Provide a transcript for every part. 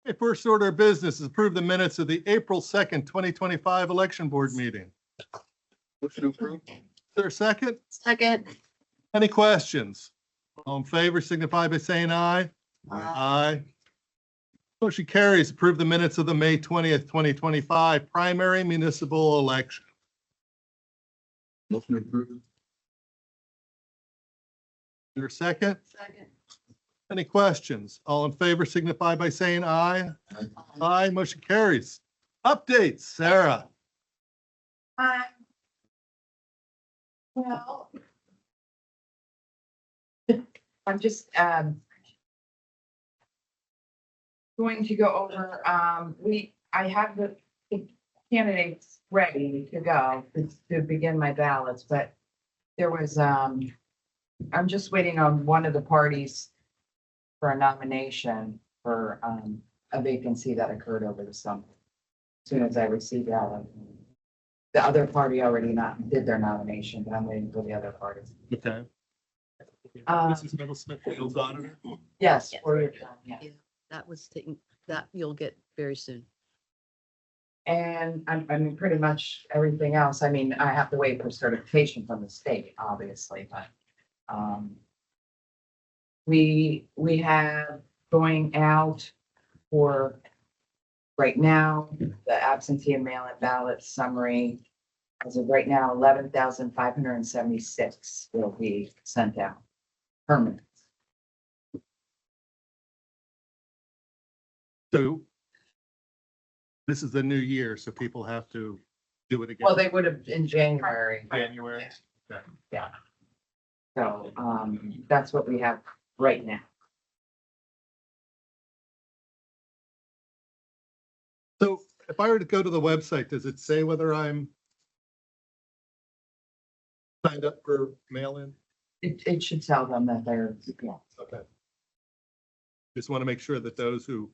Okay, first order of business is approve the minutes of the April 2nd, 2025 election board meeting. Motion to approve. Is there a second? Second. Any questions? All in favor signify by saying aye. Aye. Motion carries. Approve the minutes of the May 20th, 2025 primary municipal election. Motion to approve. Is there a second? Second. Any questions? All in favor signify by saying aye. Aye. Motion carries. Updates, Sarah. Well, I'm just, going to go over, I have the candidates ready to go to begin my ballots, but there was, I'm just waiting on one of the parties for a nomination for, a vacancy that occurred over the summer. As soon as I receive that, the other party already did their nomination, but I'm waiting for the other parties. Okay. Uh, Mrs. Middlesmith, field auditor. Yes, Yes. for your time, yeah. Yeah, that was taken, that you'll get very soon. And I mean, pretty much everything else. I mean, I have to wait for certification from the state, obviously, but, we have going out for right now, the absentee and mail-in ballot summary. As of right now, 11,576 will be sent out permanent. So this is the new year, so people have to do it again. Well, they would have in January. January. Yeah. So, that's what we have right now. So if I were to go to the website, does it say whether I'm signed up for mail-in? It should tell them that they're, yeah. Okay. Just want to make sure that those who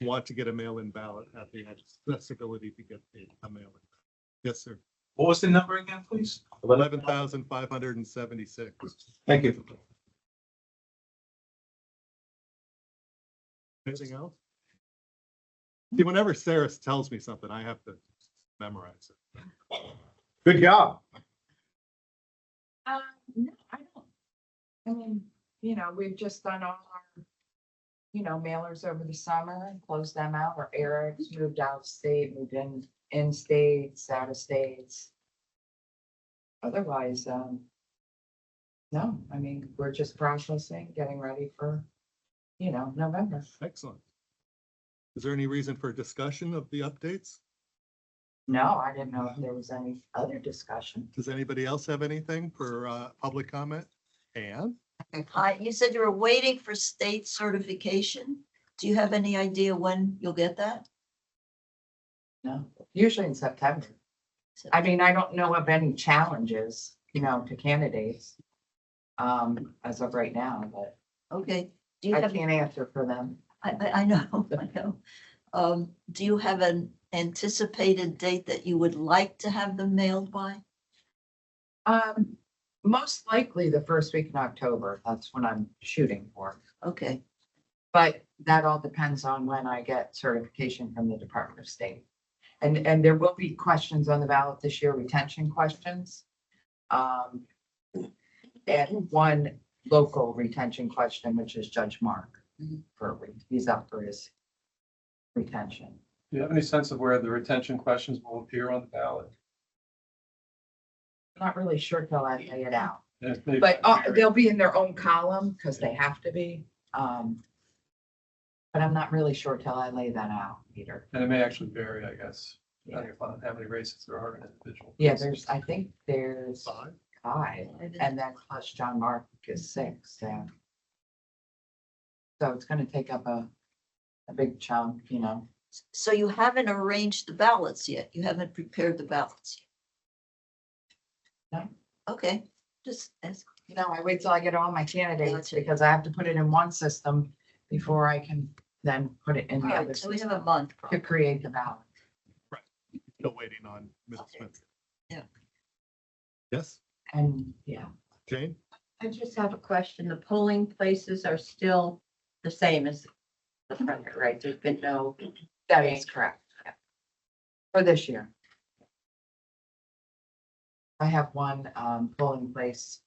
want to get a mail-in ballot have the accessibility to get a mail-in. Yes, sir. What was the number again, please? 11,576. Thank you. Anything else? See, whenever Sarah tells me something, I have to memorize it. Good job. No, I don't. I mean, we've just done all our, mailers over the summer and closed them out. Or Eric's moved out of state, moved in states, out of states. Otherwise, no, I mean, we're just processing, getting ready for, November. Excellent. Is there any reason for discussion of the updates? No, I didn't know if there was any other discussion. Does anybody else have anything for public comment? Anne? Hi, you said you were waiting for state certification. Do you have any idea when you'll get that? No, usually in September. I mean, I don't know of any challenges, to candidates. As of right now, but Okay, do you I have, can't answer for them. I know, I know. Do you have an anticipated date that you would like to have them mailed by? Most likely the first week in October, that's when I'm shooting for. Okay, But that all depends on when I get certification from the Department of State. And there will be questions on the ballot this year, retention questions. And one local retention question, which is Judge Mark. Mhm. He's up for his retention. Do you have any sense of where the retention questions will appear on the ballot? Not really sure till I lay it out, Yeah, maybe- but they'll be in their own column because they have to be. But I'm not really sure till I lay that out, Peter. And it may actually vary, I guess, Yeah. depending upon how many races there are in an individual. Yeah, I think there's Five? five, and then plus John Mark is six, yeah. So it's gonna take up a big chunk, so you haven't arranged the ballots yet? You haven't prepared the ballots? No. Okay, just ask. I wait till I get all my candidates Gotcha. because I have to put it in one system before I can then put it in All the other right, so we have a system month. to probably. create the ballot. Still waiting on Mrs. Smith. Yeah. Yes, And, yeah, Jane? I just have a question. The polling places are still the same as the front, right? There's been no. That is correct. Yeah. For this year. I have one, polling place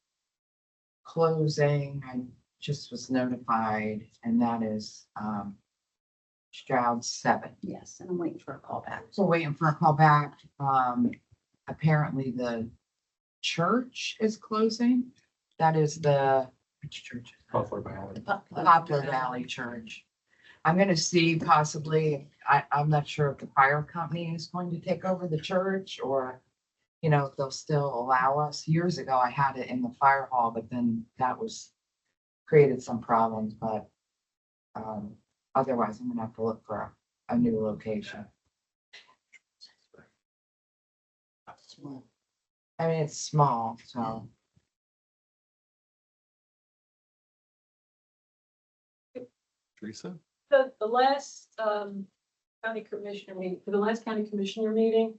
closing. I just was notified, and that is, Stroud 7. Yes, and I'm waiting for a call back. So waiting for a call back. Apparently the church is closing. That is which church? Poplar Valley. Poplar Valley Church. I'm gonna see possibly, I'm not sure if the fire company is going to take over the church or, you know, if they'll still allow us. Years ago, I had it in the fire hall, but then that created some problems, but otherwise I'm gonna have to look for a new location. I mean, it's small, so. Teresa? The last county commissioner meeting, for the last county commissioner meeting,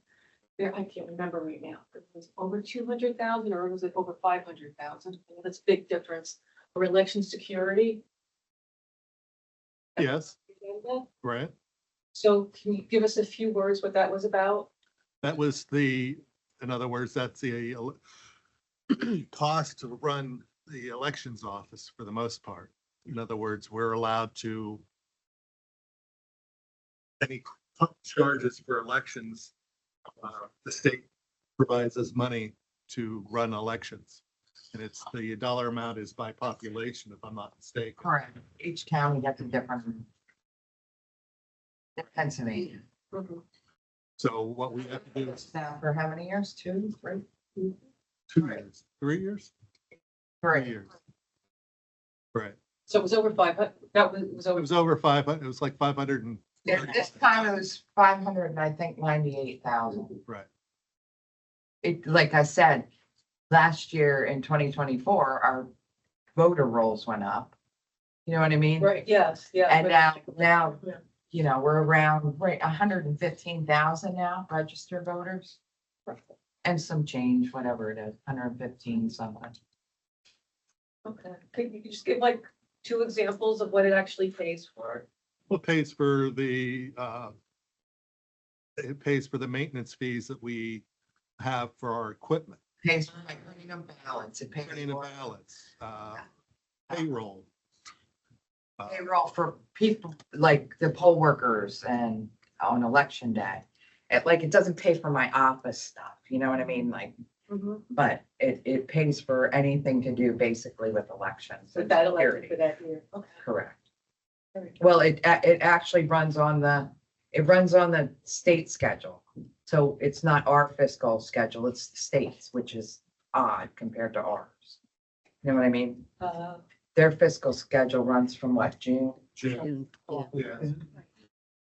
there, I can't remember right now, it was over 200,000 or was it over 500,000? That's a big difference for election security. Yes, right. So can you give us a few words what that was about? That was in other words, that's the cost to run the elections office for the most part. In other words, we're allowed to any charges for elections, the state provides us money to run elections. And it's the dollar amount is by population, if I'm not mistaken. Correct. Each county gets a different. Pennsylvania. Mhm. So what we have to do is Now, for how many years? 2, 3? 2 years, 3 years, 3 years. Right. So it was over 500, that was It over, was over 500, it was like 500 and, This time it was 500 and I think 98,000. right. It, like I said, last year in 2024, our voter rolls went up. You know what I mean? right, yes, yeah. And now, Yeah. you know, we're around, 115,000 now registered voters. And some change, whatever it is, 115 something. Okay, could you just give like 2 examples of what it actually pays for? What pays for it pays for the maintenance fees that we have for our equipment, Pays for like printing of ballots, it pays printing of for ballots, payroll. payroll for people, like the poll workers and on election day. It doesn't pay for my office stuff, you know what I mean? Like, Mhm. but it pays for anything to do basically with elections. So and that elected security. for that year, okay. Correct. Very good. Well, it actually runs on the state schedule. So it's not our fiscal schedule, it's the state's, which is odd compared to ours. You know what I mean? Their fiscal schedule runs from what, June? Jan- June, yeah. Yeah.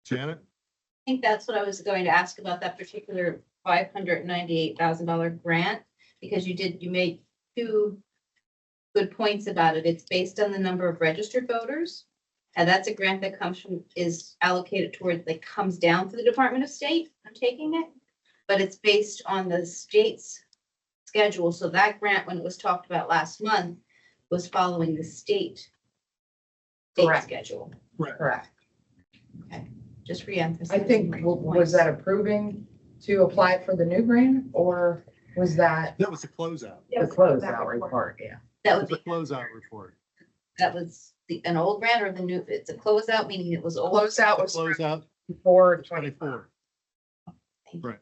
Janet? I think that's what I was going to ask about that particular $598,000 grant, because you made 2 good points about it. It's based on the number of registered voters. And that's a grant that is allocated towards, that comes down to the Department of State. I'm taking it. But it's based on the state's schedule. So that grant, when it was talked about last month, was following the state Correct. schedule. Correct. Just re-emphasize. I think, was that approving to apply for the new grant, or was that That was the closeout. the closeout report? Yeah. That That would was be, the closeout report. that was an old grant or the new, it's a closeout, meaning it was old. Closeout The was closeout before 24. 24. Right.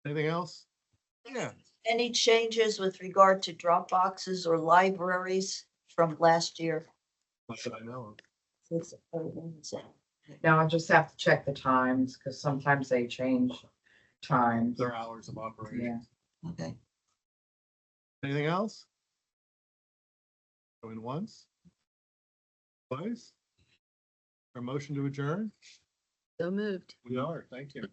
Anything else? Yeah. Any changes with regard to drop boxes or libraries from last year? Not that I know of. Now I'll just have to check the times, because sometimes they change times. Their hours of operation. Yeah. Okay. Anything else? Going once? Twice? Our motion to adjourn? So moved. We are, thank you.